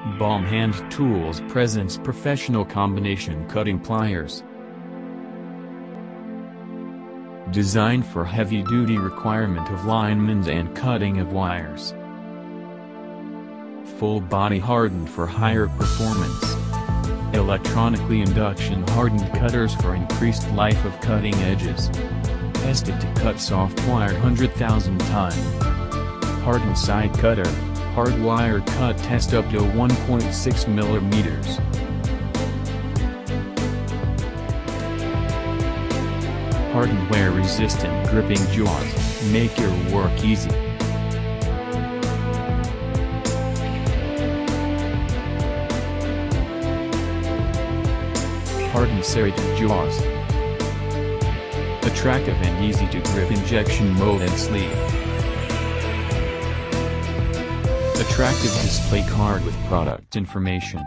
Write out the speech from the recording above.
BAUM Hand Tools presents professional combination cutting pliers. Designed for heavy-duty requirement of linemen and cutting of wires. Full body hardened for higher performance. Electronically induction hardened cutters for increased life of cutting edges. Tested to cut soft wire 100,000 time. Hardened side cutter, hard wire cut test up to 1.6 millimeters. Hardened wear resistant gripping jaws, make your work easy. Hardened serrated jaws. Attractive and easy to grip injection molded sleeve. Attractive display card with product information.